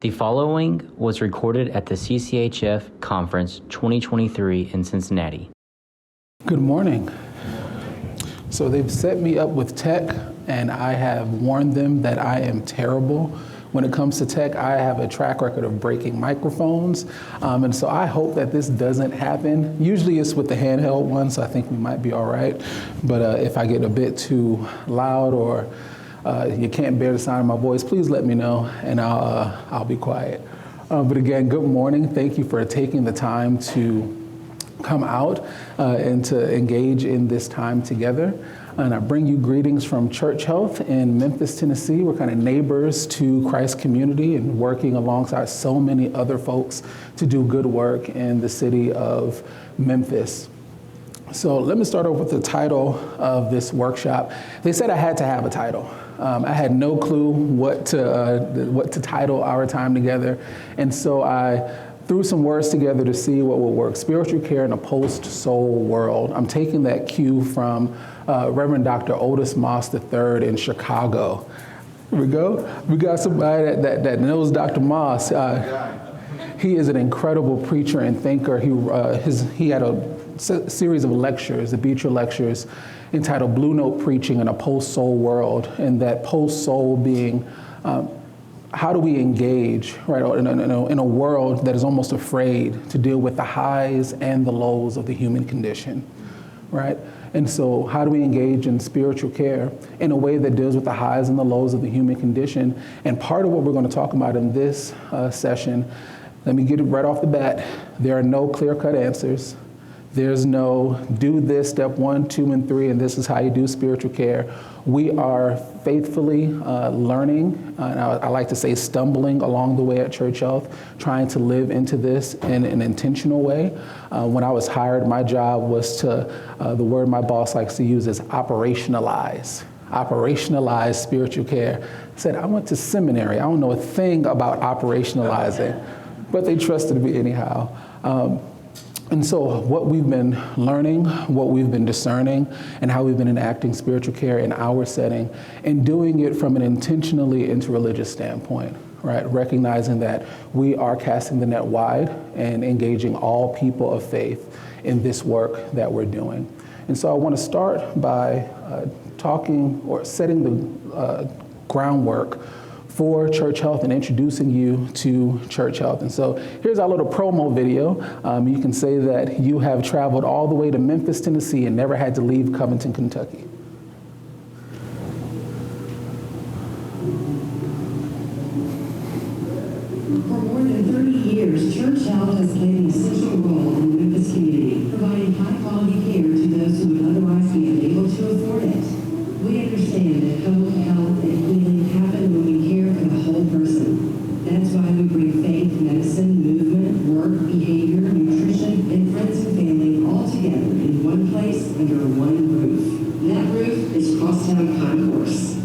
The following was recorded at the CCHF Conference 2023 in Cincinnati. Good morning. So they've set me up with tech, and I have warned them that I am terrible. When it comes to tech, I have a track record of breaking microphones, and so I hope that this doesn't happen. Usually it's with the handheld one, so I think we might be all right. But if I get a bit too loud or you can't bear the sound of my voice, please let me know, and I'll be quiet. But again, good morning. Thank you for taking the time to come out and to engage in this time together. And I bring you greetings from Church Health in Memphis, Tennessee. We're kind of neighbors to Christ Community and working alongside so many other folks to do good work in the city of Memphis. So let me start off with the title of this workshop. They said I had to have a title. I had no clue what to title our time together, and so I threw some words together to see what would work. Spiritual care in a post-soul world. I'm taking that cue from Reverend Dr. Otis Moss III in Chicago. Here we go. We got somebody that knows Dr. Moss. He is an incredible preacher and thinker. He had a series of lectures, the Beecher lectures, entitled Blue Note Preaching in a Post-Soul World, and that post-soul being how do we engage, right, in a world that is almost afraid to deal with the highs and the lows of the human condition, right? And so how do we engage in spiritual care in a way that deals with the highs and the lows of the human condition? And part of what we're going to talk about in this session, let me get it right off the bat, there are no clear-cut answers. There's no do this, step 1, 2, and 3, and this is how you do spiritual care. We are faithfully learning, and I like to say stumbling along the way at Church Health, trying to live into this in an intentional way. When I was hired, my job was to, the word my boss likes to use is operationalize spiritual care. I said, I went to seminary. I don't know a thing about operationalizing, but they trusted me anyhow. And so what we've been learning, what we've been discerning, and how we've been enacting spiritual care in our setting, and doing it from an intentionally interreligious standpoint, right? Recognizing that we are casting the net wide and engaging all people of faith in this work that we're doing. And so I want to start by talking or setting the groundwork for Church Health and introducing you to Church Health. And so here's our little promo video. You can say that you have traveled all the way to Memphis, Tennessee and never had to leave Covington, Kentucky. For more than 30 years, Church Health has played an essential role in the Memphis community, providing high-quality care to those who would otherwise be unable to afford it. We understand that hope, health, and healing happen when we care for the whole person. That's why we bring faith, medicine, movement, work, behavior, nutrition, and friends and family all together in one place under one roof. That roof is Crosstown Concourse.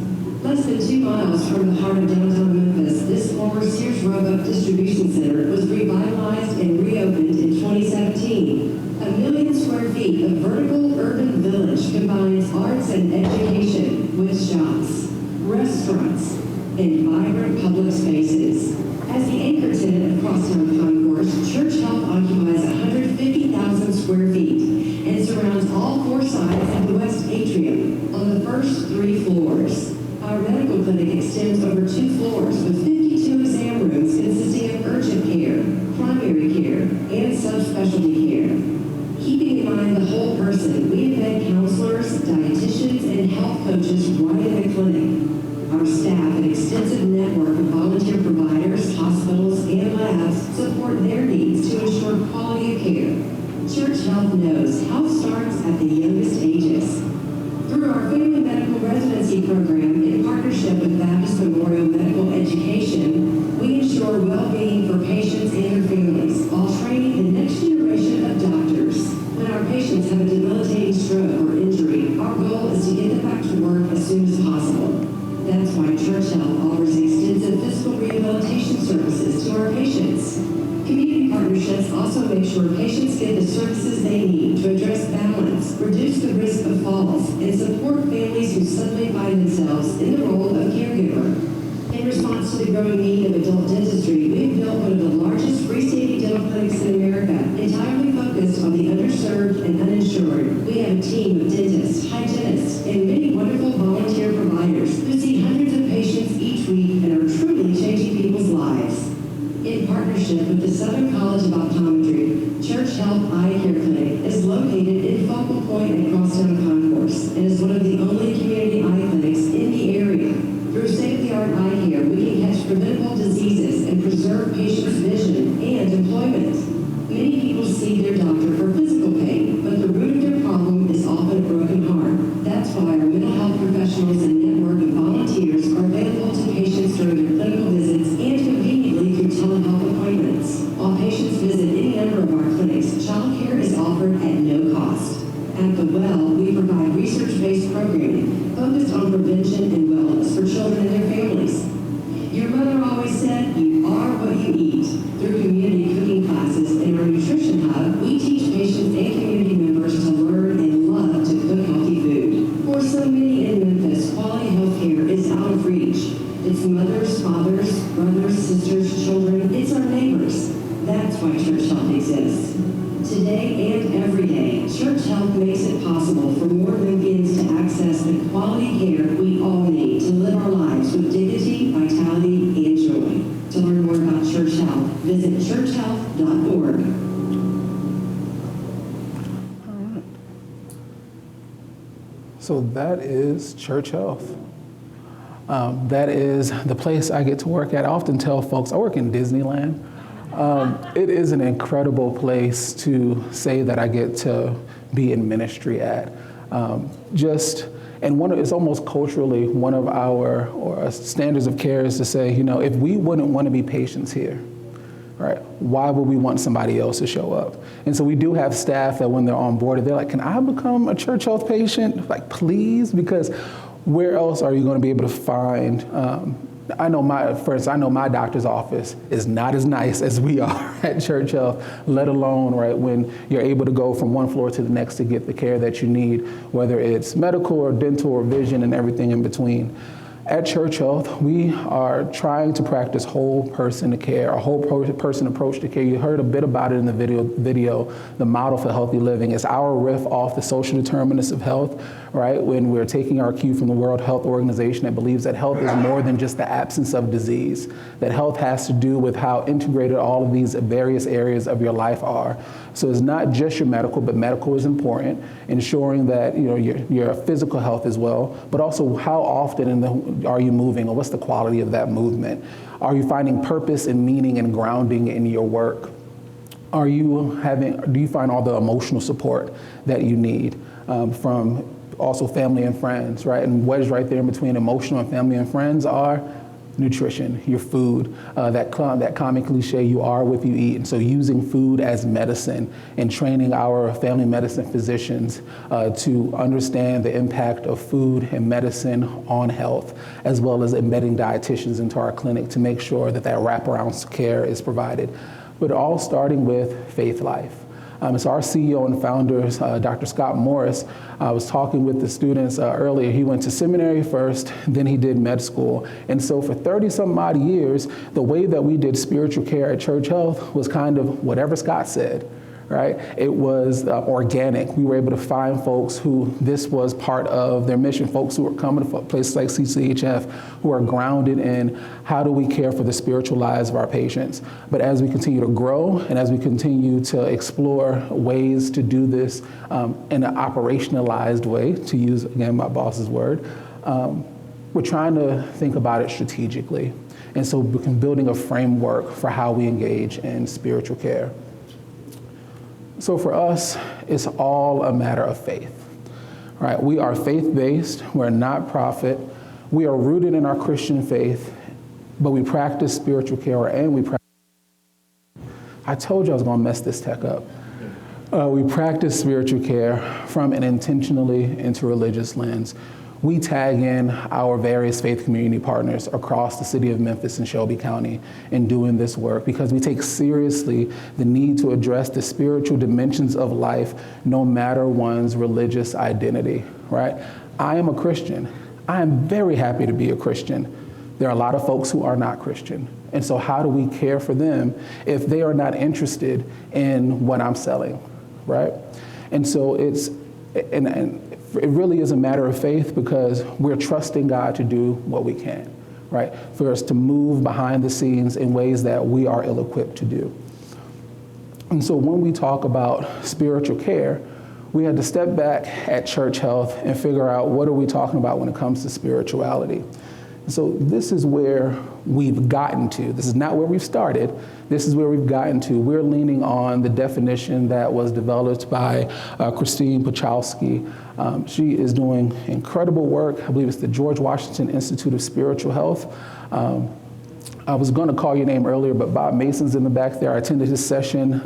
Less than 2 miles from the heart of downtown Memphis, this former Sears Roebuck Distribution Center was revitalized and reopened in 2017. 1 million square feet of vertical urban village combines arts and education with shops, restaurants, and vibrant public spaces. As the anchor tenant of Crosstown Concourse, Church Health occupies 150,000 square feet and surrounds all 4 sides of the west atrium on the first 3 floors. Our medical clinic extends over 2 floors with 52 exam rooms consisting of urgent care, primary care, and subspecialty care. Keeping in mind the whole person, we embed counselors, dietitians, and health coaches right in the clinic. Our staff, an extensive network of volunteer providers, hospitals, and labs support their needs to ensure quality of care. Church Health knows health starts at the youngest ages. Through our Family Medical Residency Program, in partnership with Baptist Memorial Medical Education, we ensure well-being for patients and their families while training the next generation of doctors. When our patients have a debilitating stroke or injury, our goal is to get them back to work as soon as possible. That's why Church Health offers extensive physical rehabilitation services to our patients. Community partnerships also make sure patients get the services they need to address balance, reduce the risk of falls, and support families who suddenly find themselves in the role of caregiver. In In response to the growing need of adult dentistry, we've built one of the largest freestanding dental clinics in America, entirely focused on the underserved and uninsured. We have a team of dentists, hygienists, and many wonderful volunteer providers who see hundreds of patients each week and are truly changing people's lives. In partnership with the Southern College of Optometry, Church Health Eye Care Clinic is located in Focal Point at Crosstown Concourse and is one of the only community eye clinics in the area. Through state-of-the-art eye care, we can catch preventable diseases and preserve patients' vision and employment. Many people see their doctor for physical pain, but the root of their problem is often a broken heart. That's why our mental health professionals and network of volunteers are available to patients during their clinical visits and conveniently through telehealth appointments. While patients visit any number of our clinics, child care is offered at no cost. At The Well, we provide research-based programming focused on prevention and wellness for children and their families. Your mother always said, you are what you eat. Through community cooking classes and our nutrition hub, we teach patients and community members to learn and love to cook healthy food. For so many in Memphis, quality health care is out of reach. It's mothers, fathers, brothers, sisters, children. It's our neighbors. That's why Church Health exists. Today and every day, Church Health makes it possible for more Memphians to access the quality care we all need to live our lives with dignity, vitality, and joy. To learn more about Church Health, visit churchhealth.org. So that is Church Health. That is the place I get to work at. I often tell folks I work in Disneyland. It is an incredible place to say that I get to be in ministry at. It's almost culturally one of our standards of care is to say, if we wouldn't want to be patients here, right, why would we want somebody else to show up? And so we do have staff that when they're on board, they're like, can I become a Church Health patient? Like, please, because where else are you going to be able to find I know my doctor's office is not as nice as we are at Church Health, let alone when you're able to go from one floor to the next to get the care that you need, whether it's medical or dental or vision and everything in between. At Church Health, we are trying to practice whole person care, a whole person approach to care. You heard a bit about it in the video, the model for healthy living. It's our riff off the social determinants of health, right? When we're taking our cue from the World Health Organization that believes that health is more than just the absence of disease, that health has to do with how integrated all of these various areas of your life are. So it's not just your medical, but medical is important, ensuring that your physical health as well, but also how often are you moving, or what's the quality of that movement? Are you finding purpose and meaning and grounding in your work? Do you find all the emotional support that you need from also family and friends, right? And what is right there in between emotional and family and friends are nutrition, your food, that common cliche, you are what you eat. And so using food as medicine and training our family medicine physicians to understand the impact of food and medicine on health, as well as embedding dietitians into our clinic to make sure that wraparound care is provided. But all starting with Faith Life. So our CEO and founders, Dr. Scott Morris, was talking with the students earlier. He went to seminary first, then he did med school. And so for 30 some odd years, the way that we did spiritual care at Church Health was kind of whatever Scott said, right? It was organic. We were able to find folks who this was part of their mission, folks who were coming to places like CCHF, who are grounded in how do we care for the spiritual lives of our patients. But as we continue to grow and as we continue to explore ways to do this in an operationalized way, to use, again, my boss's word, we're trying to think about it strategically. And so we're building a framework for how we engage in spiritual care. So for us, it's all a matter of faith, right? We are faith-based, we're not profit. We are rooted in our Christian faith, but we practice spiritual care, I told you I was gonna mess this tech up. We practice spiritual care from an intentionally interreligious lens. We tag in our various faith community partners across the city of Memphis and Shelby County in doing this work because we take seriously the need to address the spiritual dimensions of life no matter one's religious identity, right? I am a Christian. I am very happy to be a Christian, There are a lot of folks who are not Christian. And so how do we care for them if they are not interested in what I'm selling, right? And so it really is a matter of faith, because we're trusting God to do what we can, right? For us to move behind the scenes in ways that we are ill-equipped to do. And so when we talk about spiritual care, we had to step back at Church Health and figure out, what are we talking about when it comes to spirituality? So this is where we've gotten to. This is not where we've started. This is where we've gotten to. We're leaning on the definition that was developed by Christine Pachowski. She is doing incredible work. I believe it's the George Washington Institute of Spiritual Health. I was going to call your name earlier, but Bob Mason's in the back there. I attended his session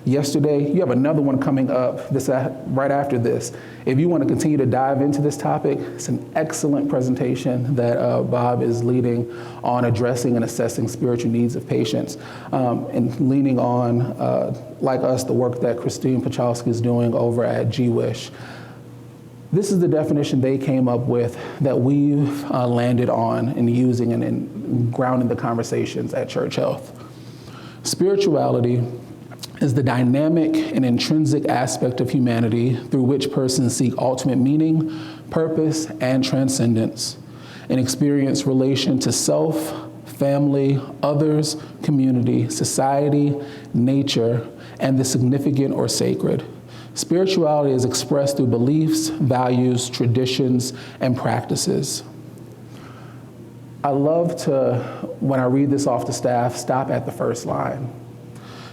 yesterday. You have another one coming up right after this. If you want to continue to dive into this topic, it's an excellent presentation that Bob is leading on addressing and assessing spiritual needs of patients, and leaning on, like us, the work that Christine Pachowski is doing over at GWISH. This is the definition they came up with that we've landed on and using and grounding the conversations at Church Health. Spirituality is the dynamic and intrinsic aspect of humanity through which persons seek ultimate meaning, purpose, and transcendence, and experience relation to self, family, others, community, society, nature, and the significant or sacred. Spirituality is expressed through beliefs, values, traditions, and practices. I love to, when I read this off to staff, stop at the first line.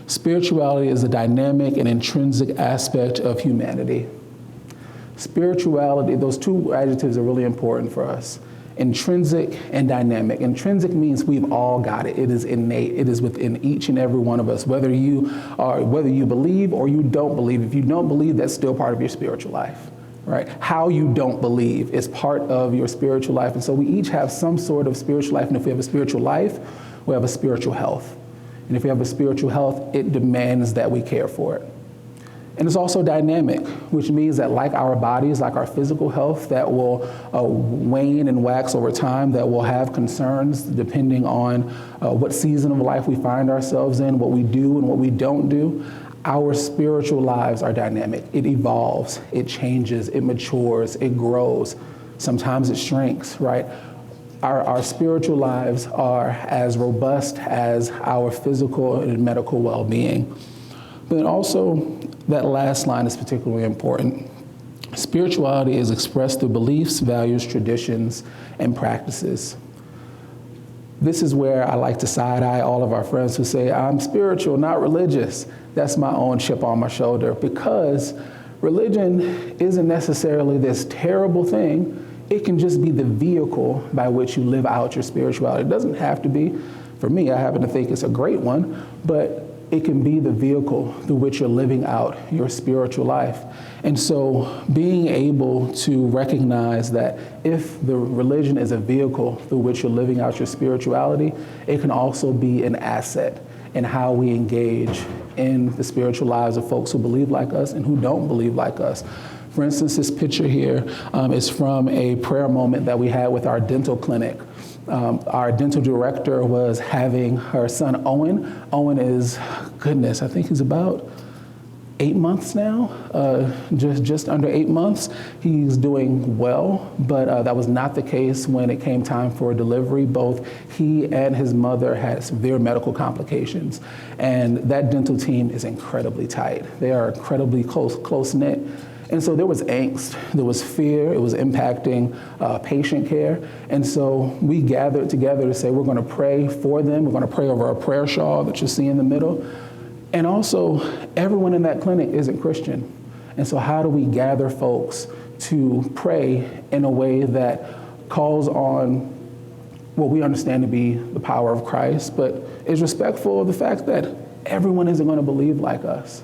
Spirituality is a dynamic and intrinsic aspect of humanity. Spirituality, those two adjectives are really important for us. Intrinsic and dynamic. Intrinsic means we've all got it. It is innate. It is within each and every one of us, whether you believe or you don't believe. If you don't believe, that's still part of your spiritual life, right? How you don't believe is part of your spiritual life. And so we each have some sort of spiritual life. And if we have a spiritual life, we have a spiritual health. And if we have a spiritual health, it demands that we care for it. And it's also dynamic, which means that like our bodies, like our physical health, that will wane and wax over time, that will have concerns depending on what season of life we find ourselves in, what we do and what we don't do. Our spiritual lives are dynamic. It evolves, it changes, it matures, it grows. Sometimes it shrinks, right? Our spiritual lives are as robust as our physical and medical well-being. But then also, that last line is particularly important. Spirituality is expressed through beliefs, values, traditions, and practices. This is where I like to side-eye all of our friends who say, I'm spiritual, not religious. That's my own chip on my shoulder, because religion isn't necessarily this terrible thing. It can just be the vehicle by which you live out your spirituality. It doesn't have to be. For me, I happen to think it's a great one, but it can be the vehicle through which you're living out your spiritual life. And so being able to recognize that if the religion is a vehicle through which you're living out your spirituality, it can also be an asset in how we engage in the spiritual lives of folks who believe like us and who don't believe like us. For instance, this picture here is from a prayer moment that we had with our dental clinic. Our dental director was having her son, Owen. Owen is, goodness, I think he's about 8 months now, just under 8 months. He's doing well, but that was not the case when it came time for delivery. Both he and his mother had severe medical complications, and that dental team is incredibly tight. They are incredibly close-knit. And so there was angst, there was fear, it was impacting patient care. And so we gathered together to say, we're gonna pray for them, we're gonna pray over a prayer shawl that you see in the middle. And also, everyone in that clinic isn't Christian. And so how do we gather folks to pray in a way that calls on what we understand to be the power of Christ, but is respectful of the fact that everyone isn't gonna believe like us.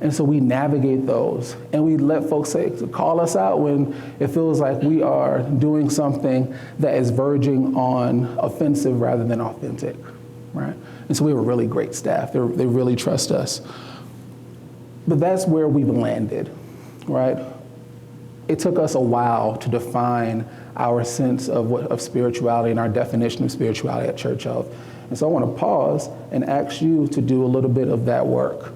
And so we navigate those, and we let folks call us out when it feels like we are doing something that is verging on offensive rather than authentic, right? And so we have a really great staff. They really trust us. But that's where we've landed, right? It took us a while to define our sense of spirituality and our definition of spirituality at Church Health. And so I want to pause and ask you to do a little bit of that work.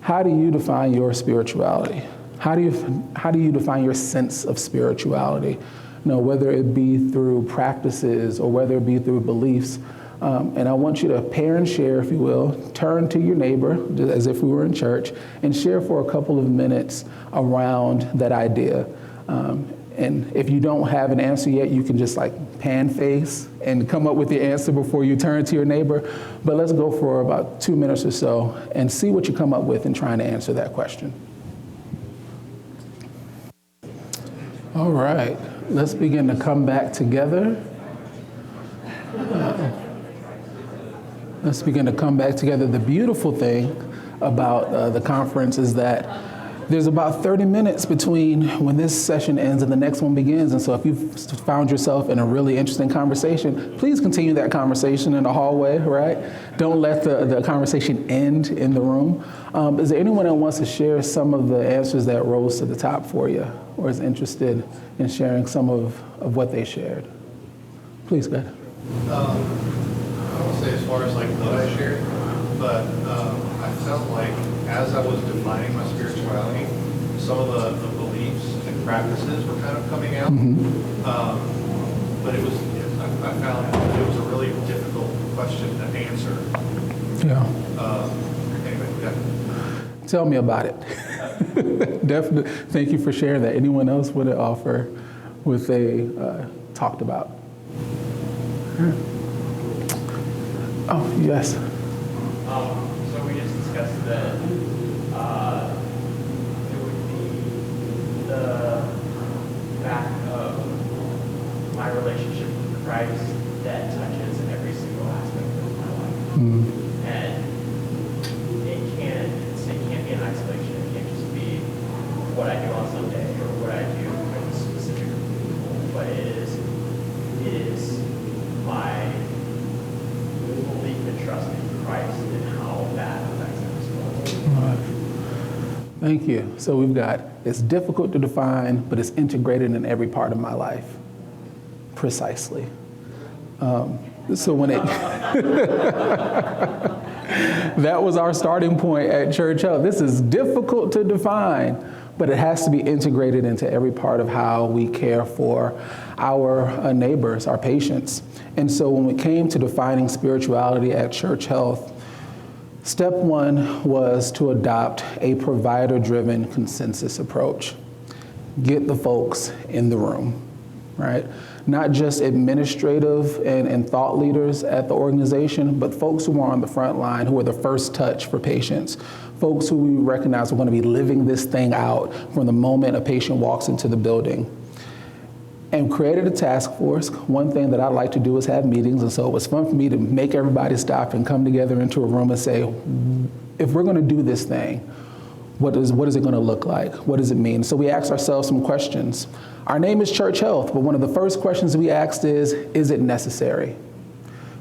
How do you define your spirituality? How do you define your sense of spirituality? Whether it be through practices or whether it be through beliefs. And I want you to pair and share, if you will. Turn to your neighbor, as if we were in church, and share for a couple of minutes around that idea. And if you don't have an answer yet, you can just pan face and come up with the answer before you turn to your neighbor. But let's go for about 2 minutes or so and see what you come up with in trying to answer that question. All right, let's begin to come back together. Let's begin to come back together. The beautiful thing about the conference is that there's about 30 minutes between when this session ends and the next one begins. And so if you've found yourself in a really interesting conversation, please continue that conversation in the hallway, right? Don't let the conversation end in the room. Is there anyone that wants to share some of the answers that rose to the top for you or is interested in sharing some of what they shared? Please, go ahead. I don't say as far as what I shared, but I felt like as I was defining my spirituality, some of the beliefs and practices were kind of coming out. But I found it was a really difficult question to answer. Yeah. Anyway, yeah. Tell me about it. Definitely. Thank you for sharing that. Anyone else want to offer what they talked about? Oh, yes. So we just discussed that it would be the fact of my relationship with Christ that touches every single aspect of my life. And it can't be in isolation. It can't just be what I do on Sunday or what I do with specific people, but it is my belief and trust in Christ and how that affects us. All right. Thank you. So we've got, it's difficult to define, but it's integrated in every part of my life. Precisely. So when it, that was our starting point at Church Health. This is difficult to define, but it has to be integrated into every part of how we care for our neighbors, our patients. And so when we came to defining spirituality at Church Health, step one was to adopt a provider-driven consensus approach. Get the folks in the room, right? Not just administrative and thought leaders at the organization, but folks who are on the front line, who are the first touch for patients, folks who we recognize are going to be living this thing out from the moment a patient walks into the building. And created a task force. One thing that I like to do is have meetings, and so it was fun for me to make everybody stop and come together into a room and say, if we're going to do this thing, what is it going to look like? What does it mean? So we asked ourselves some questions. Our name is Church Health, but one of the first questions we asked is it necessary?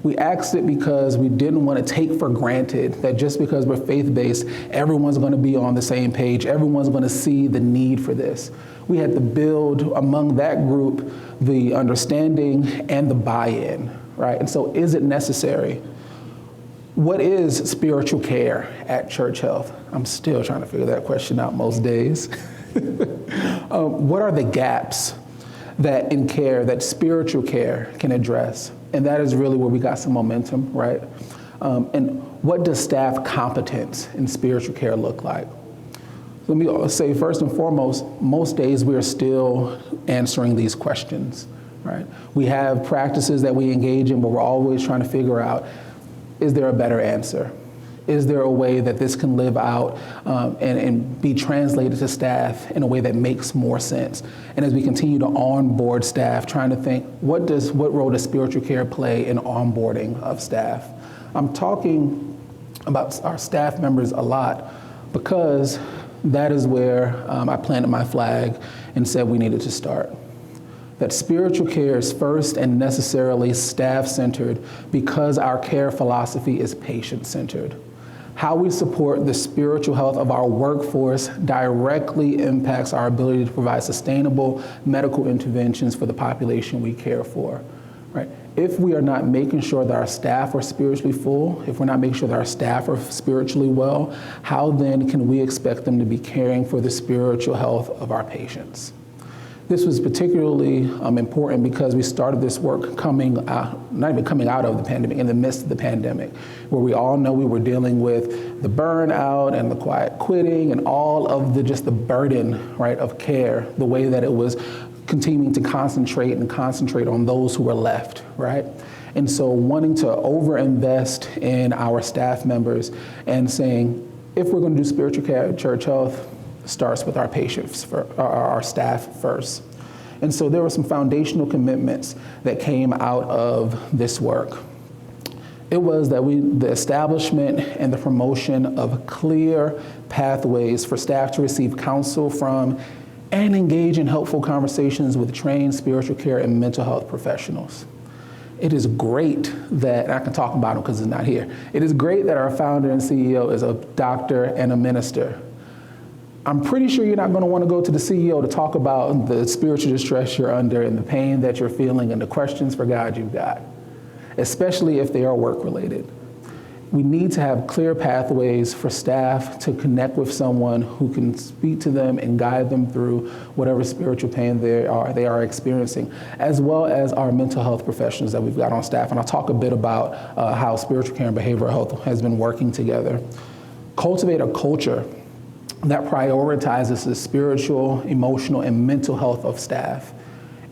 We asked it because we didn't want to take for granted that just because we're faith-based, everyone's going to be on the same page. Everyone's going to see the need for this. We had to build among that group the understanding and the buy-in, right? And so is it necessary? What is spiritual care at Church Health? I'm still trying to figure that question out most days. What are the gaps that in care, that spiritual care can address? And that is really where we got some momentum, right? And what does staff competence in spiritual care look like? Let me say first and foremost, most days we are still answering these questions, right? We have practices that we engage in, but we're always trying to figure out, is there a better answer? Is there a way that this can live out and be translated to staff in a way that makes more sense? And as we continue to onboard staff, trying to think, what role does spiritual care play in onboarding of staff? I'm talking about our staff members a lot because that is where I planted my flag and said we needed to start. That spiritual care is first and necessarily staff-centered because our care philosophy is patient-centered. How we support the spiritual health of our workforce directly impacts our ability to provide sustainable medical interventions for the population we care for, right? If we are not making sure that our staff are spiritually full, if we're not making sure that our staff are spiritually well, how then can we expect them to be caring for the spiritual health of our patients? This was particularly important because we started this work coming out, not even coming out of the pandemic, in the midst of the pandemic, where we all know we were dealing with the burnout and the quiet quitting and all of the burden, right, of care, the way that it was continuing to concentrate on those who were left, right? And so wanting to overinvest in our staff members and saying, if we're going to do spiritual care at Church Health, starts with our patients, our staff first. And so there were some foundational commitments that came out of this work. It was that the establishment and the promotion of clear pathways for staff to receive counsel from and engage in helpful conversations with trained spiritual care and mental health professionals. It is great that, and I can talk about him because he's not here, it is great that our founder and CEO is a doctor and a minister. I'm pretty sure you're not going to want to go to the CEO to talk about the spiritual distress you're under and the pain that you're feeling and the questions for God you've got, especially if they are work-related. We need to have clear pathways for staff to connect with someone who can speak to them and guide them through whatever spiritual pain they are experiencing, as well as our mental health professionals that we've got on staff. And I'll talk a bit about how spiritual care and behavioral health has been working together. Cultivate a culture that prioritizes the spiritual, emotional, and mental health of staff,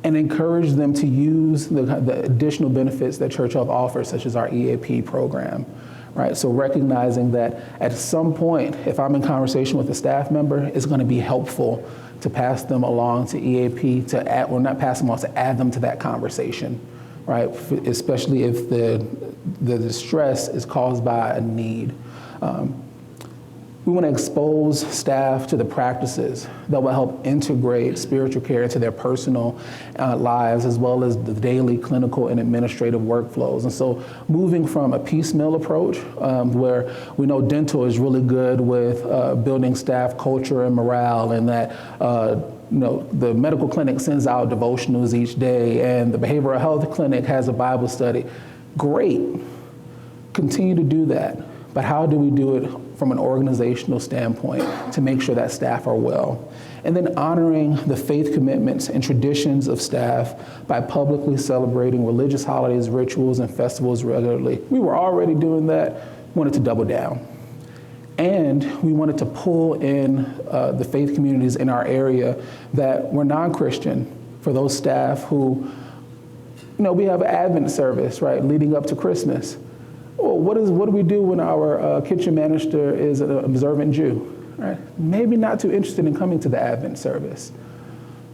and encourage them to use the additional benefits that Church Health offers, such as our EAP program, right? So recognizing that at some point, if I'm in conversation with a staff member, it's going to be helpful to pass them along to EAP, not pass them on, to add them to that conversation, right? Especially if the distress is caused by a need. We want to expose staff to the practices that will help integrate spiritual care into their personal lives, as well as the daily clinical and administrative workflows. And so moving from a piecemeal approach, where we know dental is really good with building staff culture and morale, and that the medical clinic sends out devotionals each day, and the behavioral health clinic has a Bible study. Great. Continue to do that. But how do we do it from an organizational standpoint to make sure that staff are well? And then honoring the faith commitments and traditions of staff by publicly celebrating religious holidays, rituals, and festivals regularly. We were already doing that, wanted to double down. And we wanted to pull in the faith communities in our area that were non-Christian, for those staff who, we have an Advent service, right, leading up to Christmas. Well, what do we do when our kitchen manager is an observant Jew? Right? Maybe not too interested in coming to the Advent service,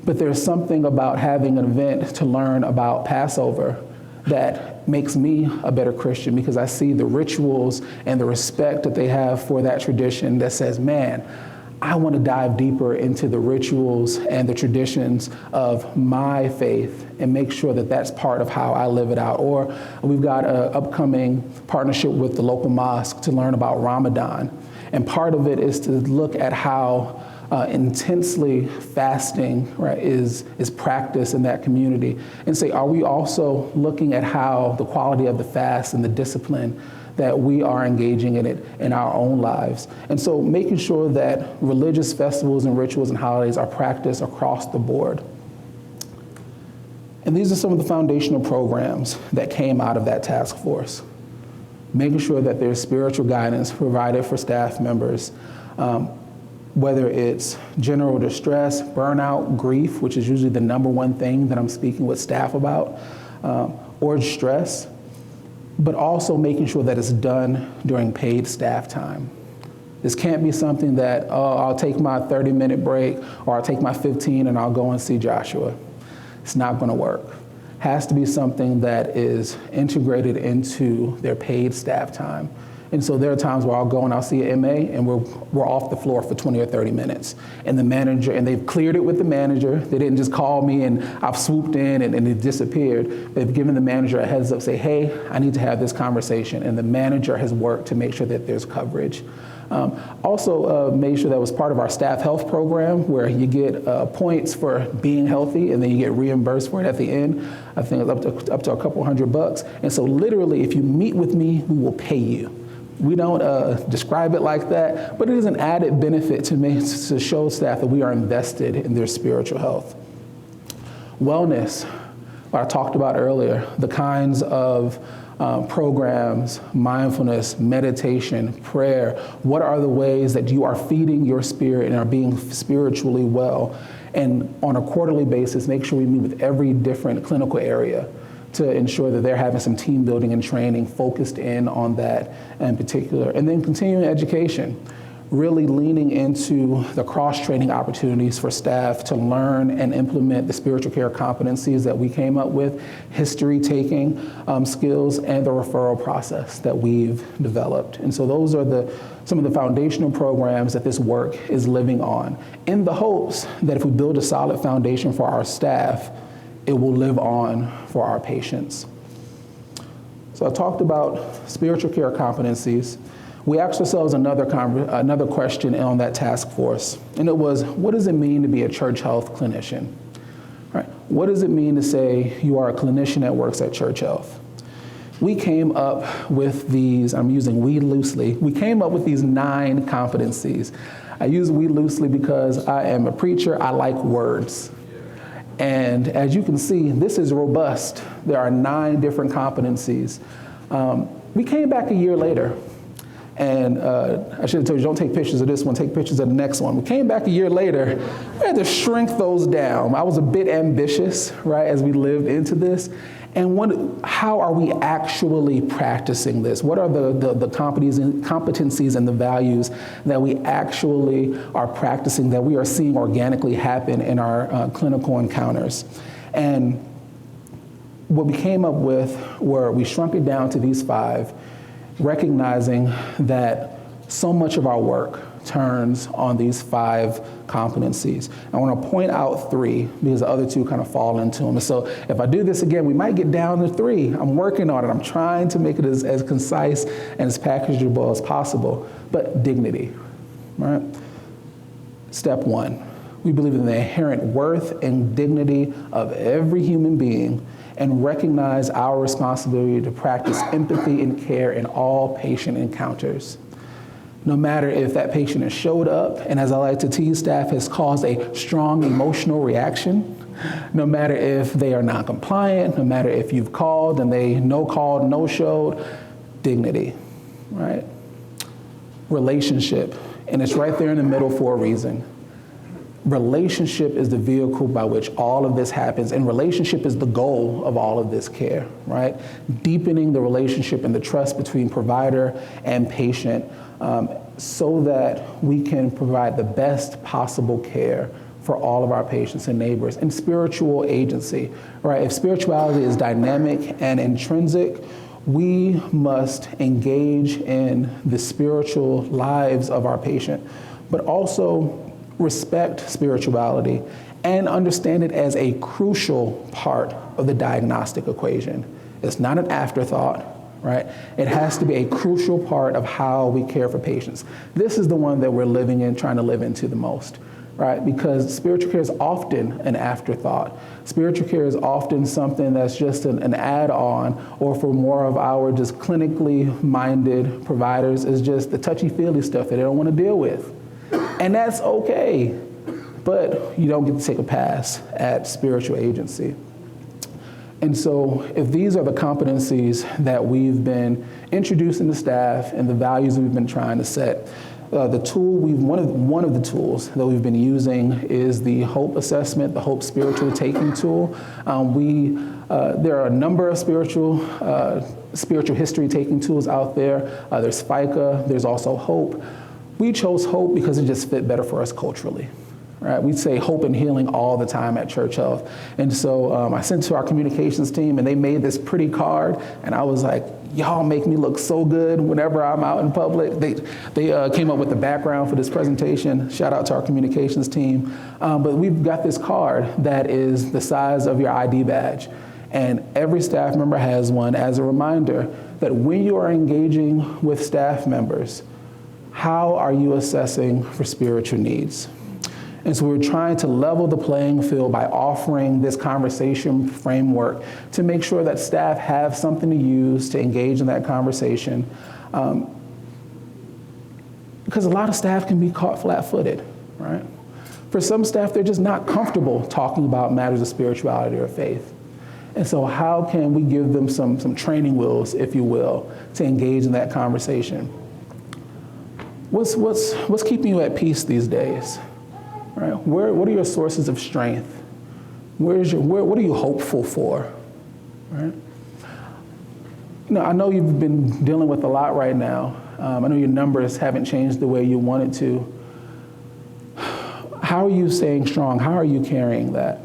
but there's something about having an event to learn about Passover that makes me a better Christian, because I see the rituals and the respect that they have for that tradition that says, man, I want to dive deeper into the rituals and the traditions of my faith and make sure that that's part of how I live it out. Or we've got an upcoming partnership with the local mosque to learn about Ramadan. And part of it is to look at how intensely fasting, right, is practiced in that community, and say, are we also looking at how the quality of the fast and the discipline that we are engaging in it in our own lives? And so making sure that religious festivals and rituals and holidays are practiced across the board. And these are some of the foundational programs that came out of that task force. Making sure that there's spiritual guidance provided for staff members, whether it's general distress, burnout, grief, which is usually the number one thing that I'm speaking with staff about, or stress, but also making sure that it's done during paid staff time. This can't be something that, I'll take my 30-minute break, or I'll take my 15 and I'll go and see Joshua. It's not going to work. Has to be something that is integrated into their paid staff time. And so there are times where I'll go and I'll see an MA and we're off the floor for 20 or 30 minutes. And the manager, and they've cleared it with the manager. They didn't just call me and I've swooped in and it disappeared. They've given the manager a heads up, say, hey, I need to have this conversation. And the manager has worked to make sure that there's coverage. Also made sure that was part of our staff health program where you get points for being healthy and then you get reimbursed for it at the end. I think it's up to a couple $100. And so literally, if you meet with me, we will pay you. We don't describe it like that, but it is an added benefit to show staff that we are invested in their spiritual health. Wellness, what I talked about earlier, the kinds of programs, mindfulness, meditation, prayer. What are the ways that you are feeding your spirit and are being spiritually well? And on a quarterly basis, make sure we meet with every different clinical area to ensure that they're having some team building and training focused in on that in particular. And then continuing education, really leaning into the cross-training opportunities for staff to learn and implement the spiritual care competencies that we came up with, history-taking skills, and the referral process that we've developed. And so those are some of the foundational programs that this work is living on, in the hopes that if we build a solid foundation for our staff, it will live on for our patients. So I talked about spiritual care competencies. We asked ourselves another question on that task force, and it was, what does it mean to be a church health clinician? Right. What does it mean to say you are a clinician that works at Church Health? We came up with these, I'm using we loosely, we came up with these 9 competencies. I use we loosely because I am a preacher, I like words. And as you can see, this is robust. There are 9 different competencies. We came back a year later, and I should have told you, don't take pictures of this one, take pictures of the next one. We came back a year later, we had to shrink those down. I was a bit ambitious, right, as we lived into this. And how are we actually practicing this? What are the competencies and the values that we actually are practicing, that we are seeing organically happen in our clinical encounters? And what we came up with were, we shrunk it down to these 5, recognizing that so much of our work turns on these 5 competencies. I want to point out 3 because the other 2 kind of fall into them. And so if I do this again, we might get down to 3. I'm working on it. I'm trying to make it as concise and as packageable as possible. But dignity, right? Step 1, we believe in the inherent worth and dignity of every human being and recognize our responsibility to practice empathy and care in all patient encounters. No matter if that patient has showed up and, as I like to tease staff, has caused a strong emotional reaction, no matter if they are non-compliant, no matter if you've called and they no called, no showed, dignity, right? Relationship, and it's right there in the middle for a reason. Relationship is the vehicle by which all of this happens, and relationship is the goal of all of this care, right? Deepening the relationship and the trust between provider and patient so that we can provide the best possible care for all of our patients and neighbors. And spiritual agency, right? If spirituality is dynamic and intrinsic, we must engage in the spiritual lives of our patient, but also respect spirituality and understand it as a crucial part of the diagnostic equation. It's not an afterthought, right? It has to be a crucial part of how we care for patients. This is the one that we're living in, trying to live into the most, right? Because spiritual care is often an afterthought. Spiritual care is often something that's just an add-on, or for more of our just clinically minded providers, is just the touchy-feely stuff that they don't want to deal with. And that's okay, but you don't get to take a pass at spiritual agency. And so if these are the competencies that we've been introducing to staff and the values we've been trying to set, the tool one of the tools that we've been using is the HOPE assessment, the HOPE spiritual taking tool. There are a number of spiritual history taking tools out there. There's FICA, there's also HOPE. We chose HOPE because it just fit better for us culturally, right? We say hope and healing all the time at Church Health. And so I sent it to our communications team, and they made this pretty card, and I was like, y'all make me look so good whenever I'm out in public. They came up with the background for this presentation. Shout out to our communications team. But we've got this card that is the size of your ID badge. And every staff member has one as a reminder that when you are engaging with staff members, how are you assessing for spiritual needs? And so we're trying to level the playing field by offering this conversation framework to make sure that staff have something to use to engage in that conversation. Because a lot of staff can be caught flat-footed, right? For some staff, they're just not comfortable talking about matters of spirituality or faith. And so how can we give them some training wheels, if you will, to engage in that conversation? What's keeping you at peace these days? Right? What are your sources of strength? What are you hopeful for? Right? I know you've been dealing with a lot right now. I know your numbers haven't changed the way you wanted to. How are you staying strong? How are you carrying that?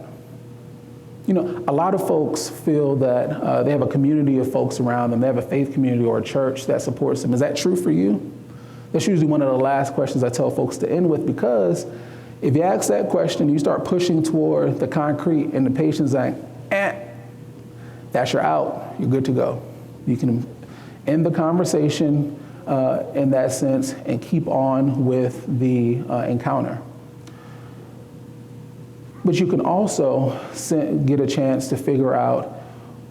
A lot of folks feel that they have a community of folks around them. They have a faith community or a church that supports them. Is that true for you? That's usually one of the last questions I tell folks to end with, because if you ask that question, you start pushing toward the concrete and the patient's like, that's your out. You're good to go. You can end the conversation in that sense and keep on with the encounter. But you can also get a chance to figure out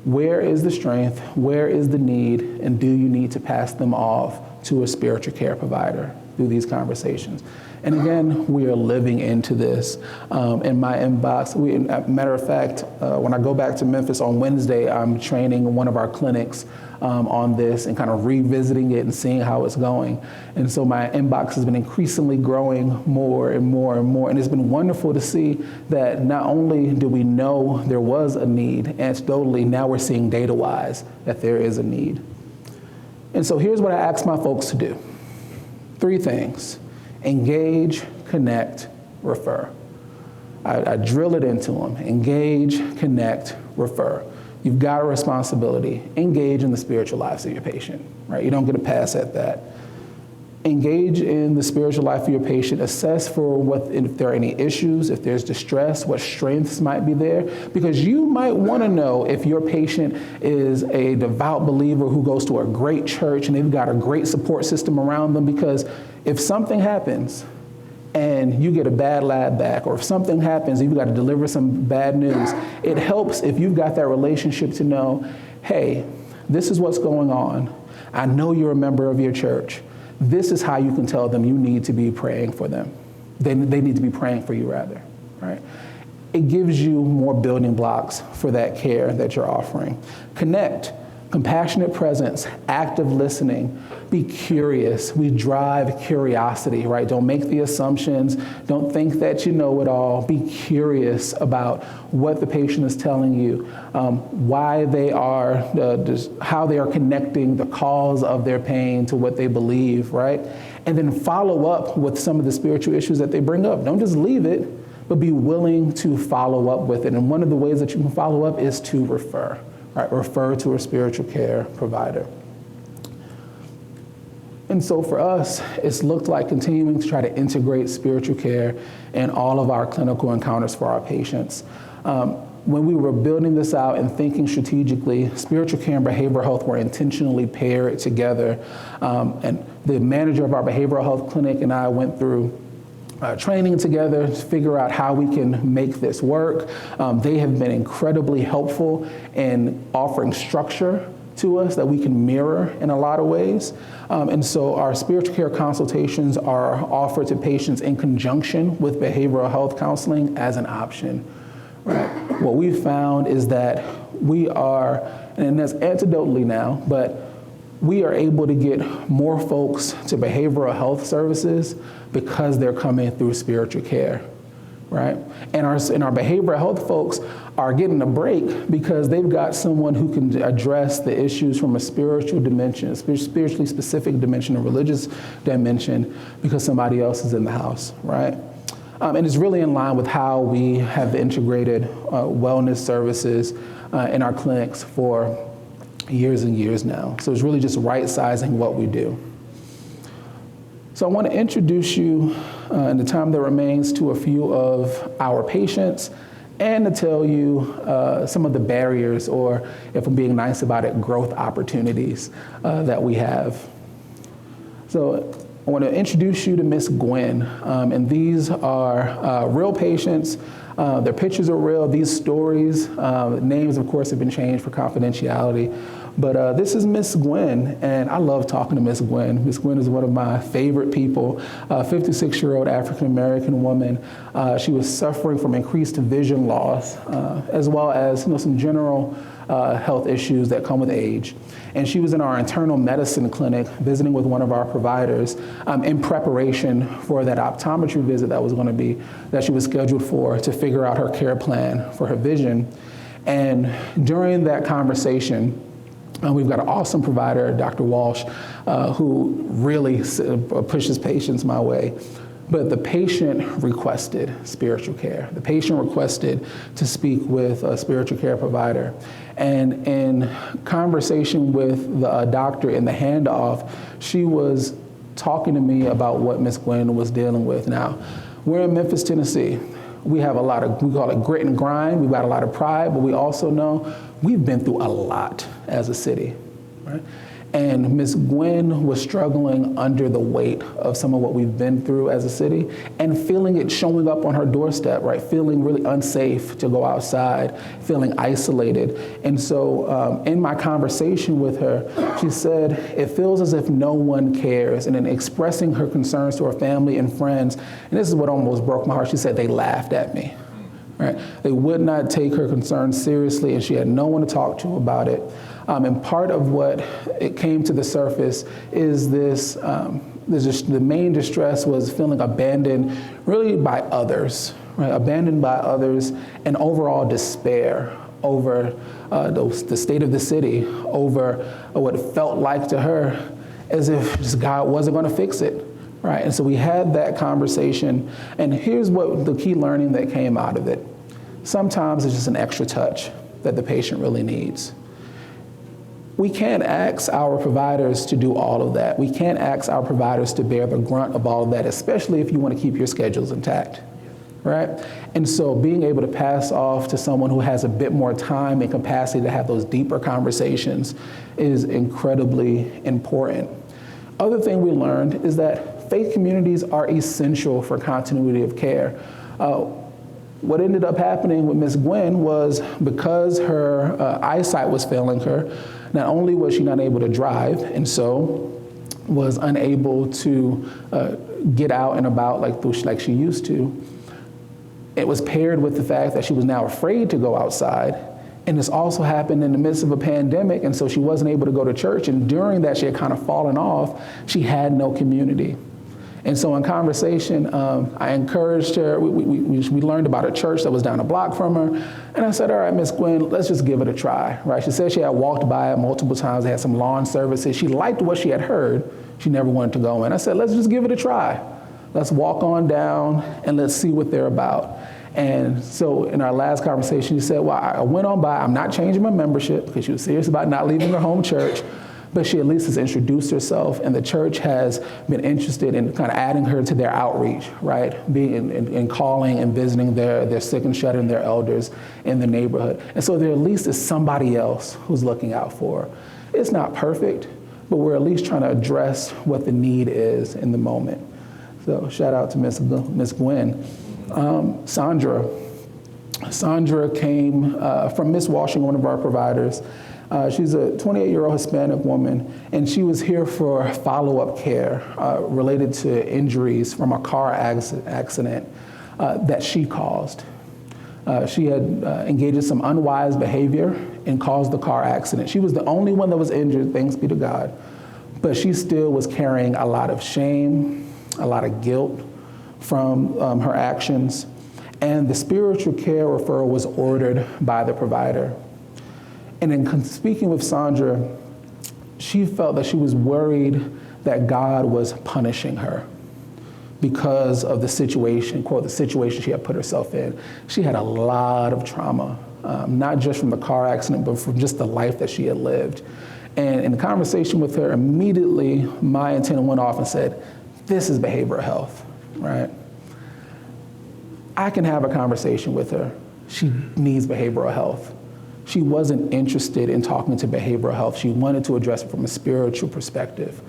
where is the strength, where is the need, and do you need to pass them off to a spiritual care provider through these conversations. And again, we are living into this. In my inbox, matter of fact, when I go back to Memphis on Wednesday, I'm training one of our clinics on this and kind of revisiting it and seeing how it's going. And so my inbox has been increasingly growing more and more and more. And it's been wonderful to see that not only do we know there was a need, anecdotally, now we're seeing data-wise that there is a need. And so here's what I ask my folks to do. 3 things: engage, connect, refer. I drill it into them. Engage, connect, refer. You've got a responsibility. Engage in the spiritual lives of your patient, right? You don't get a pass at that. Engage in the spiritual life of your patient. Assess for if there are any issues, if there's distress, what strengths might be there. Because you might want to know if your patient is a devout believer who goes to a great church and they've got a great support system around them. Because if something happens and you get a bad lab back, or if something happens and you've got to deliver some bad news, it helps if you've got that relationship to know, hey, this is what's going on. I know you're a member of your church. This is how you can tell them you need to be praying for them. They need to be praying for you, rather, right? It gives you more building blocks for that care that you're offering. Connect. Compassionate presence, active listening, be curious. We drive curiosity, right? Don't make the assumptions. Don't think that you know it all. Be curious about what the patient is telling you, why they are, how they are connecting the cause of their pain to what they believe, right? And then follow up with some of the spiritual issues that they bring up. Don't just leave it, but be willing to follow up with it. And one of the ways that you can follow up is to refer. Right, refer to a spiritual care provider. And so for us, it's looked like continuing to try to integrate spiritual care in all of our clinical encounters for our patients. When we were building this out and thinking strategically, spiritual care and behavioral health were intentionally paired together. And the manager of our behavioral health clinic and I went through training together to figure out how we can make this work. They have been incredibly helpful in offering structure to us that we can mirror in a lot of ways. And so our spiritual care consultations are offered to patients in conjunction with behavioral health counseling as an option. Right? What we found is that we are, and that's anecdotally now, but we are able to get more folks to behavioral health services because they're coming through spiritual care, right? And our behavioral health folks are getting a break because they've got someone who can address the issues from a spiritual dimension, spiritually specific dimension, a religious dimension, because somebody else is in the house, right? And it's really in line with how we have integrated wellness services in our clinics for years and years now. So it's really just right-sizing what we do. So I want to introduce you in the time that remains to a few of our patients and to tell you some of the barriers, or if I'm being nice about it, growth opportunities that we have. So I want to introduce you to Miss Gwen, and these are real patients. Their pictures are real. These stories, names, of course, have been changed for confidentiality. But this is Miss Gwen, and I love talking to Miss Gwen. Miss Gwen is one of my favorite people, 56-year-old African-American woman. She was suffering from increased vision loss, as well as some general health issues that come with age. And she was in our internal medicine clinic visiting with one of our providers in preparation for that optometry visit that she was scheduled for to figure out her care plan for her vision. And during that conversation, we've got an awesome provider, Dr. Walsh, who really pushes patients my way. But the patient requested spiritual care. The patient requested to speak with a spiritual care provider. And in conversation with the doctor in the handoff, she was talking to me about what Miss Gwen was dealing with. Now, we're in Memphis, Tennessee. We have we call it grit and grind. We've got a lot of pride, but we also know we've been through a lot as a city, right? And Miss Gwen was struggling under the weight of some of what we've been through as a city and feeling it showing up on her doorstep, right? Feeling really unsafe to go outside, feeling isolated. And so in my conversation with her, she said, it feels as if no one cares. And in expressing her concerns to her family and friends, and this is what almost broke my heart, she said they laughed at me. Right? They would not take her concerns seriously, and she had no one to talk to about it. And part of what it came to the surface is this, the main distress was feeling abandoned really by others, right? Abandoned by others, and overall despair over the state of the city, over what it felt like to her as if just God wasn't going to fix it. Right, and so we had that conversation, and here's what the key learning that came out of it. Sometimes it's just an extra touch that the patient really needs. We can't ask our providers to do all of that. We can't ask our providers to bear the grunt of all of that, especially if you want to keep your schedules intact, right? And so being able to pass off to someone who has a bit more time and capacity to have those deeper conversations is incredibly important. Other thing we learned is that faith communities are essential for continuity of care. What ended up happening with Ms. Gwen was because her eyesight was failing her, not only was she not able to drive, and so was unable to get out and about like she used to, it was paired with the fact that she was now afraid to go outside. And this also happened in the midst of a pandemic, and so she wasn't able to go to church. And during that, she had kind of fallen off. She had no community. And so in conversation, I encouraged her. We learned about a church that was down the block from her. And I said, all right, Miss Gwen, let's just give it a try, right? She said she had walked by it multiple times. They had some lawn services. She liked what she had heard. She never wanted to go in. I said, let's just give it a try. Let's walk on down and let's see what they're about. And so in our last conversation, she said, well, I went on by. I'm not changing my membership, because she was serious about not leaving her home church. But she at least has introduced herself, and the church has been interested in kind of adding her to their outreach, right? Being in calling and visiting their sick and shut-in, their elders in the neighborhood. And so there at least is somebody else who's looking out for her. It's not perfect, but we're at least trying to address what the need is in the moment. So shout out to Miss Gwen. Sandra came from Miss Washington, one of our providers. She's a 28-year-old Hispanic woman, and she was here for follow-up care related to injuries from a car accident that she caused. She had engaged in some unwise behavior and caused the car accident. She was the only one that was injured, thanks be to God, but she still was carrying a lot of shame, a lot of guilt from her actions, and the spiritual care referral was ordered by the provider. And in speaking with Sandra, she felt that she was worried that God was punishing her. because of the situation, quote, the situation she had put herself in. She had a lot of trauma, not just from the car accident, but from just the life that she had lived. And in the conversation with her, immediately my antenna went off and said, this is behavioral health, right? I can have a conversation with her. She needs behavioral health. She wasn't interested in talking to behavioral health. She wanted to address it from a spiritual perspective.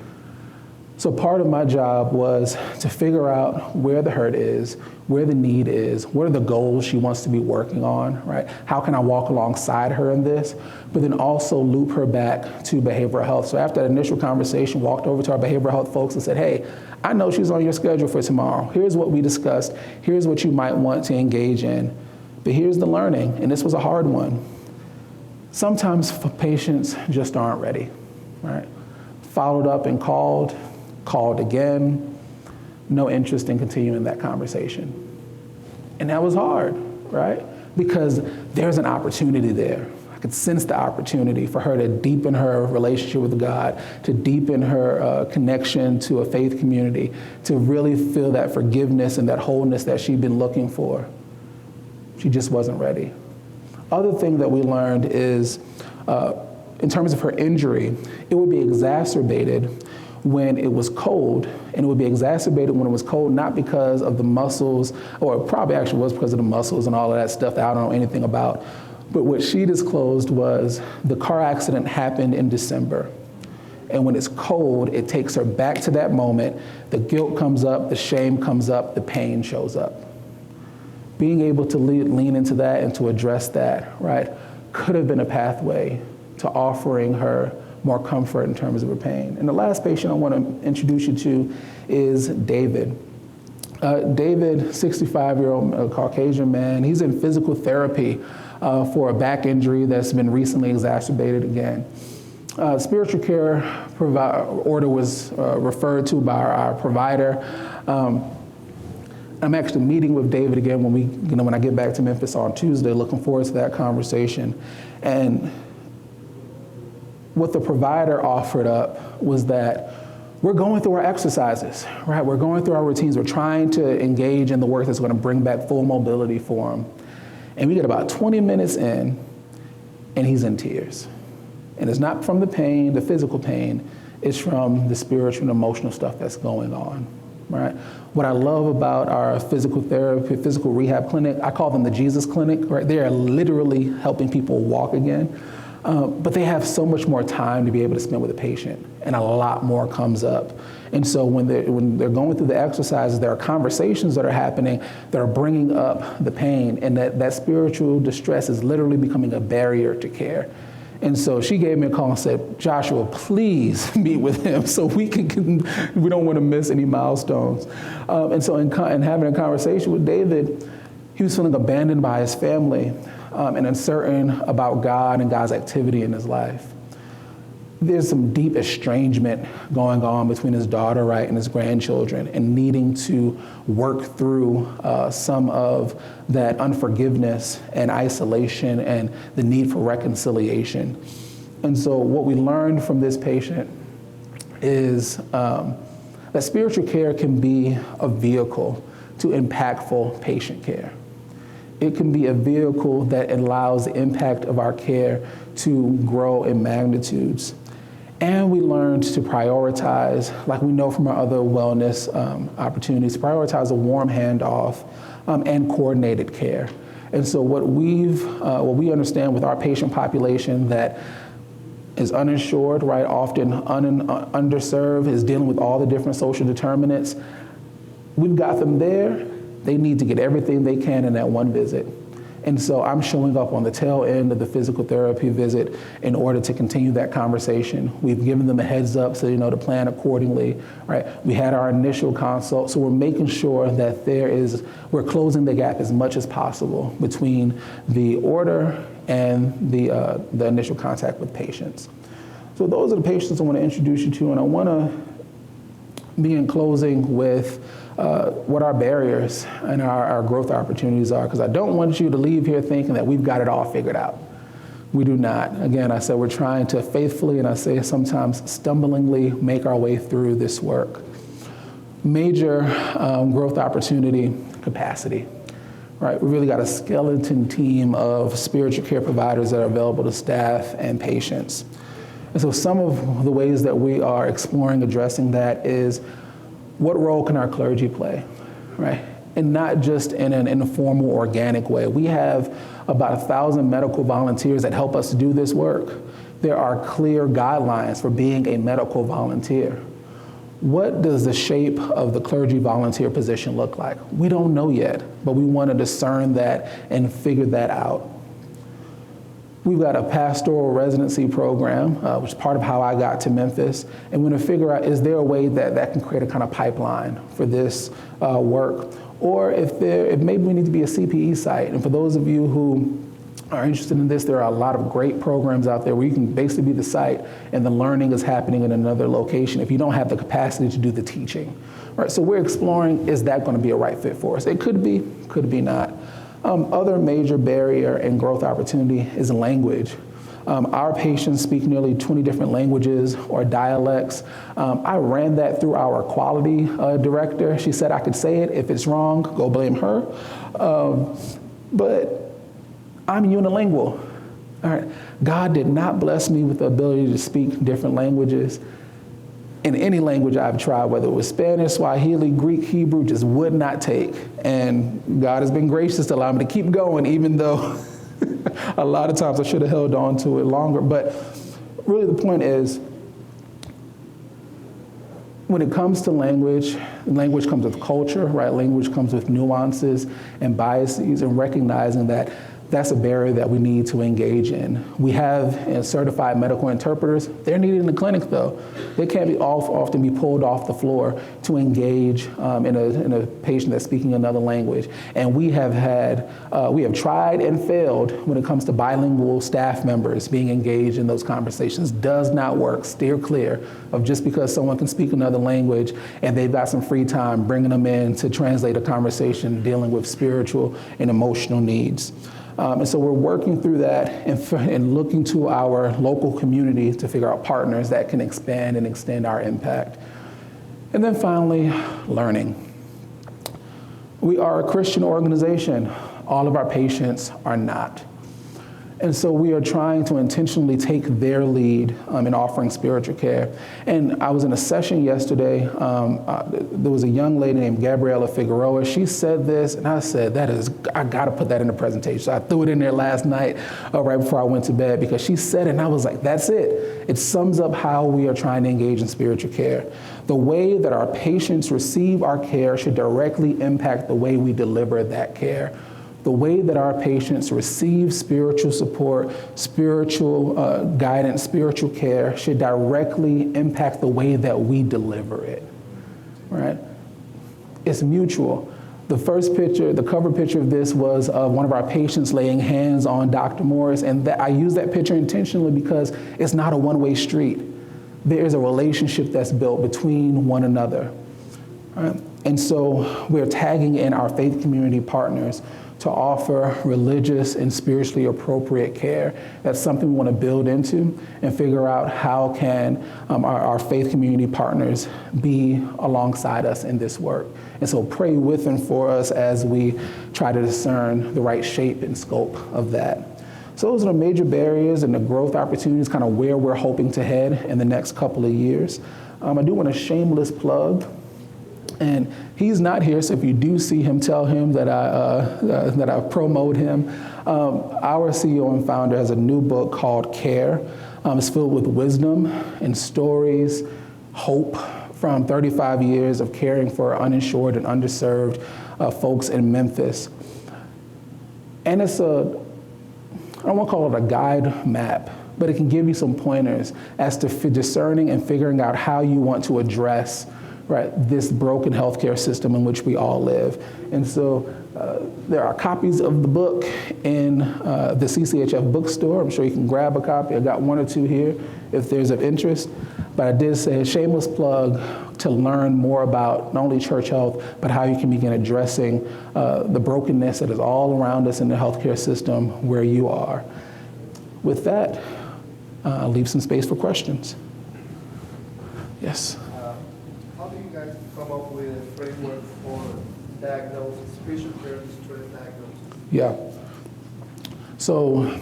So part of my job was to figure out where the hurt is, where the need is, what are the goals she wants to be working on, right? How can I walk alongside her in this? But then also loop her back to behavioral health. So after that initial conversation, walked over to our behavioral health folks and said, hey, I know she's on your schedule for tomorrow. Here's what we discussed. Here's what you might want to engage in. But here's the learning, and this was a hard one. Sometimes patients just aren't ready, right? Followed up and called again, no interest in continuing that conversation. And that was hard, right? Because there's an opportunity there. I could sense the opportunity for her to deepen her relationship with God, to deepen her connection to a faith community, to really feel that forgiveness and that wholeness that she'd been looking for. She just wasn't ready. Other thing that we learned is, in terms of her injury, it would be exacerbated when it was cold, and it would be exacerbated when it was cold, not because of the muscles, or it probably actually was because of the muscles and all of that stuff that I don't know anything about. But what she disclosed was the car accident happened in December. And when it's cold, it takes her back to that moment. The guilt comes up, the shame comes up, the pain shows up. Being able to lean into that and to address that, right, could have been a pathway to offering her more comfort in terms of her pain. And the last patient I want to introduce you to is David. David, 65-year-old Caucasian man, he's in physical therapy for a back injury that's been recently exacerbated again. Spiritual care order was referred to by our provider. I'm actually meeting with David again when I get back to Memphis on Tuesday, looking forward to that conversation. And what the provider offered up was that we're going through our exercises, right? We're going through our routines. We're trying to engage in the work that's going to bring back full mobility for him. And we get about 20 minutes in, and he's in tears. And it's not from the pain, the physical pain, it's from the spiritual and emotional stuff that's going on, right? What I love about our physical therapy, physical rehab clinic, I call them the Jesus Clinic, right? They are literally helping people walk again. But they have so much more time to be able to spend with a patient, and a lot more comes up. And so when they're going through the exercises, there are conversations that are happening that are bringing up the pain, and that spiritual distress is literally becoming a barrier to care. And so she gave me a call and said, Joshua, please meet with him so we don't want to miss any milestones. And so in having a conversation with David, he was feeling abandoned by his family. And uncertain about God and God's activity in his life. There's some deep estrangement going on between his daughter, right, and his grandchildren, and needing to work through some of that unforgiveness and isolation and the need for reconciliation. And so what we learned from this patient is that spiritual care can be a vehicle to impactful patient care. It can be a vehicle that allows the impact of our care to grow in magnitudes. And we learned to prioritize, like we know from our other wellness opportunities, prioritize a warm handoff and coordinated care. And so what we understand with our patient population that is uninsured, right, often underserved, is dealing with all the different social determinants, we've got them there. They need to get everything they can in that one visit. And so I'm showing up on the tail end of the physical therapy visit in order to continue that conversation. We've given them a heads up so they know to plan accordingly, right? We had our initial consult, so we're making sure that we're closing the gap as much as possible between the order and the initial contact with patients. So those are the patients I want to introduce you to, and I want to be in closing with what our barriers and our growth opportunities are, because I don't want you to leave here thinking that we've got it all figured out. We do not. Again, I said we're trying to faithfully, and I say sometimes stumblingly, make our way through this work. Major growth opportunity, capacity. Right, we really got a skeleton team of spiritual care providers that are available to staff and patients. And so some of the ways that we are exploring addressing that is, what role can our clergy play, right? And not just in an informal, organic way. We have about 1,000 medical volunteers that help us do this work. There are clear guidelines for being a medical volunteer. What does the shape of the clergy volunteer position look like? We don't know yet, but we want to discern that and figure that out. We've got a pastoral residency program, which is part of how I got to Memphis, and we want to figure out, is there a way that can create a kind of pipeline for this work? Or if maybe we need to be a CPE site. And for those of you who are interested in this, there are a lot of great programs out there where you can basically be the site and the learning is happening in another location if you don't have the capacity to do the teaching. Right, so we're exploring, is that going to be a right fit for us? It could be not. Other major barrier and growth opportunity is language. Our patients speak nearly 20 different languages or dialects. I ran that through our quality director. She said I could say it. If it's wrong, go blame her. But I'm unilingual. All right. God did not bless me with the ability to speak different languages. In any language I've tried, whether it was Spanish, Swahili, Greek, Hebrew, just would not take. And God has been gracious to allow me to keep going, even though a lot of times I should have held on to it longer. But really the point is, when it comes to language comes with culture, right? Language comes with nuances and biases, and recognizing that that's a barrier that we need to engage in. We have certified medical interpreters. They're needed in the clinic, though. They can't be often be pulled off the floor to engage in a patient that's speaking another language. And we have tried and failed when it comes to bilingual staff members being engaged in those conversations. Does not work. Steer clear of just because someone can speak another language and they've got some free time, bringing them in to translate a conversation dealing with spiritual and emotional needs. And so we're working through that and looking to our local community to figure out partners that can expand and extend our impact. And then finally, learning. We are a Christian organization. All of our patients are not. And so we are trying to intentionally take their lead in offering spiritual care. And I was in a session yesterday. There was a young lady named Gabriela Figueroa. She said this, and I said, I got to put that in the presentation. So I threw it in there last night right before I went to bed, because she said it, and I was like, that's it. It sums up how we are trying to engage in spiritual care. The way that our patients receive our care should directly impact the way we deliver that care. The way that our patients receive spiritual support, spiritual guidance, spiritual care should directly impact the way that we deliver it, right? It's mutual. The first picture, the cover picture of this was of one of our patients laying hands on Dr. Morris, and I use that picture intentionally because it's not a one-way street. There is a relationship that's built between one another, right? And so we're tagging in our faith community partners to offer religious and spiritually appropriate care. That's something we want to build into and figure out how can our faith community partners be alongside us in this work. And so pray with and for us as we try to discern the right shape and scope of that. So those are the major barriers and the growth opportunities, kind of where we're hoping to head in the next couple of years. I do want a shameless plug. And he's not here, so if you do see him, tell him that I promote him. Our CEO and founder has a new book called Care. It's filled with wisdom and stories, hope from 35 years of caring for uninsured and underserved folks in Memphis. And it's I don't want to call it a guide map, but it can give you some pointers as to discerning and figuring out how you want to address this broken healthcare system in which we all live. And so there are copies of the book in the CCHF bookstore. I'm sure you can grab a copy. I got one or two here if there's of interest. But I did say a shameless plug to learn more about not only church health, but how you can begin addressing the brokenness that is all around us in the healthcare system where you are. With that, I'll leave some space for questions. Yes. How do you guys come up with a framework for diagnosis, spiritual care distress diagnosis? Yeah. So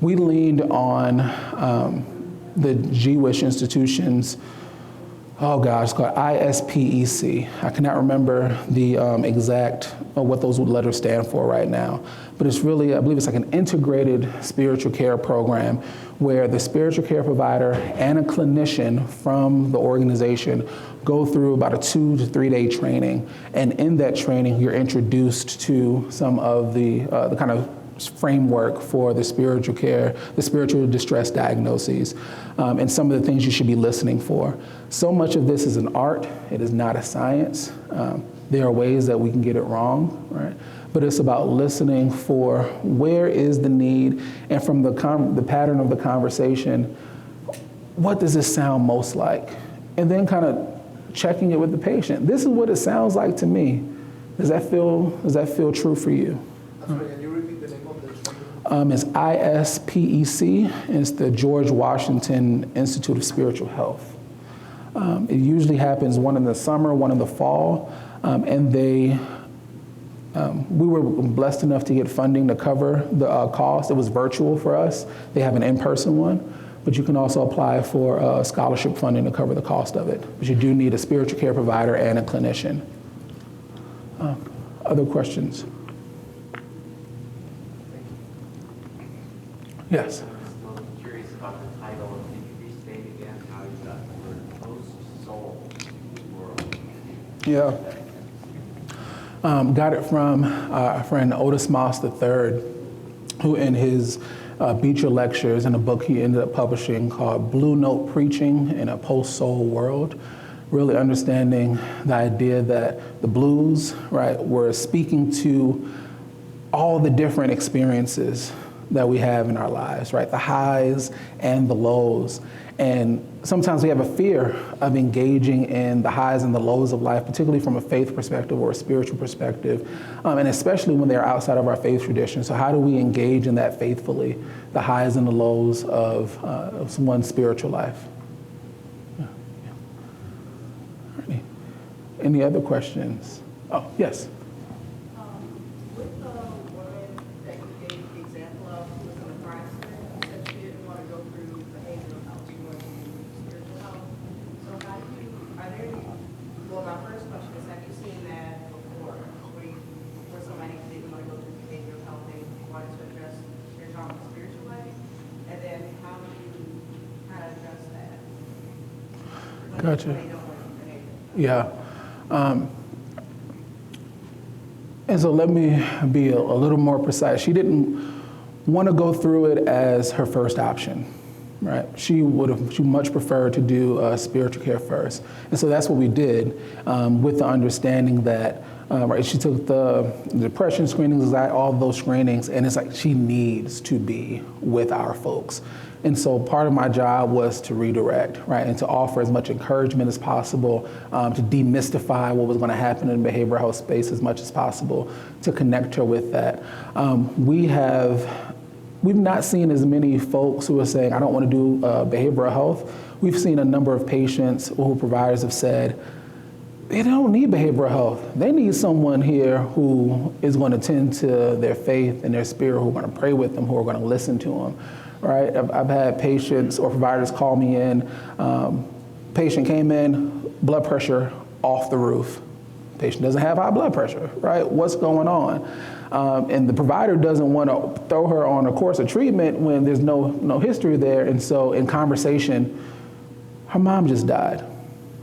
we leaned on the Jewish institutions. Oh gosh, it's called ISPEC. I cannot remember the exact what those letters stand for right now, but it's really, I believe it's like an integrated spiritual care program where the spiritual care provider and a clinician from the organization go through about a 2 to 3 day training, and in that training, you're introduced to some of the kind of framework for the spiritual care, the spiritual distress diagnoses, and some of the things you should be listening for. So much of this is an art, it is not a science. There are ways that we can get it wrong, right? But it's about listening for where is the need, and from the pattern of the conversation, what does this sound most like? And then kind of checking it with the patient. This is what it sounds like to me. Does that feel true for you? Can you repeat the name of the training? It's ISPEC, and it's the George Washington Institute of Spiritual Health. It usually happens one in the summer, one in the fall, and we were blessed enough to get funding to cover the cost. It was virtual for us. They have an in-person one, but you can also apply for scholarship funding to cover the cost of it. But you do need a spiritual care provider and a clinician. Other questions? Yes. I'm still curious about the title. Can you restate again how you got the word post-soul world? Yeah. Got it from our friend Otis Moss III, who in his Beecher Lectures in a book he ended up publishing called Blue Note Preaching in a Post-Soul World, really understanding the idea that the blues, right, were speaking to all the different experiences that we have in our lives, right? The highs and the lows. And sometimes we have a fear of engaging in the highs and the lows of life, particularly from a faith perspective or a spiritual perspective, and especially when they're outside of our faith tradition. So how do we engage in that faithfully, the highs and the lows of one's spiritual life? Yeah. All right. Any other questions? Oh, yes. With the woman that you gave the example of who was in the crime center, you said she didn't want to go through behavioral health, she wanted to do spiritual health. So how do you, are there any, well, my first question is, have you seen that before, where somebody didn't want to go through behavioral health, they wanted to address their trauma the spiritual way? And then how do you kind of address that? Gotcha. When they don't want to do behavioral? Yeah. And so let me be a little more precise. She didn't want to go through it as her first option, right? She much preferred to do spiritual care first. And so that's what we did, with the understanding that, right, she took the depression screenings, anxiety, all those screenings, and it's like she needs to be with our folks. And so part of my job was to redirect, right, and to offer as much encouragement as possible, to demystify what was going to happen in the behavioral health space as much as possible, to connect her with that. We've not seen as many folks who are saying, I don't want to do behavioral health. We've seen a number of patients who providers have said, they don't need behavioral health. They need someone here who is going to tend to their faith and their spirit, who are going to pray with them, who are going to listen to them. Right? I've had patients or providers call me in. Patient came in, blood pressure off the roof. Patient doesn't have high blood pressure, right? What's going on? And the provider doesn't want to throw her on a course of treatment when there's no history there. And so in conversation, her mom just died,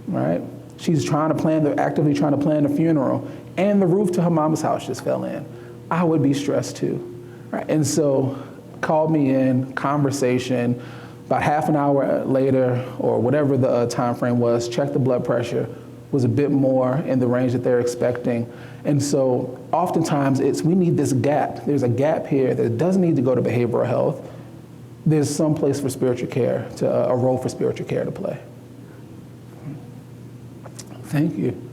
right? She's actively trying to plan the funeral, and the roof to her mom's house just fell in. I would be stressed too, right? And so called me in, conversation, about half an hour later, or whatever the time frame was, checked the blood pressure, was a bit more in the range that they're expecting. And so oftentimes we need this gap. There's a gap here that doesn't need to go to behavioral health. There's some place for spiritual care, a role for spiritual care to play. Thank you.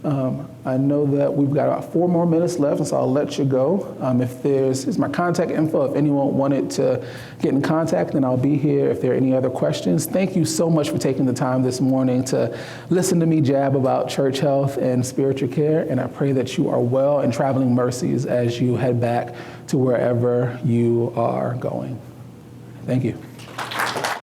I know that we've got about 4 more minutes left, so I'll let you go. Here's my contact info. If anyone wanted to get in contact, then I'll be here if there are any other questions. Thank you so much for taking the time this morning to listen to me jab about church health and spiritual care, and I pray that you are well and traveling mercies as you head back to wherever you are going. Thank you.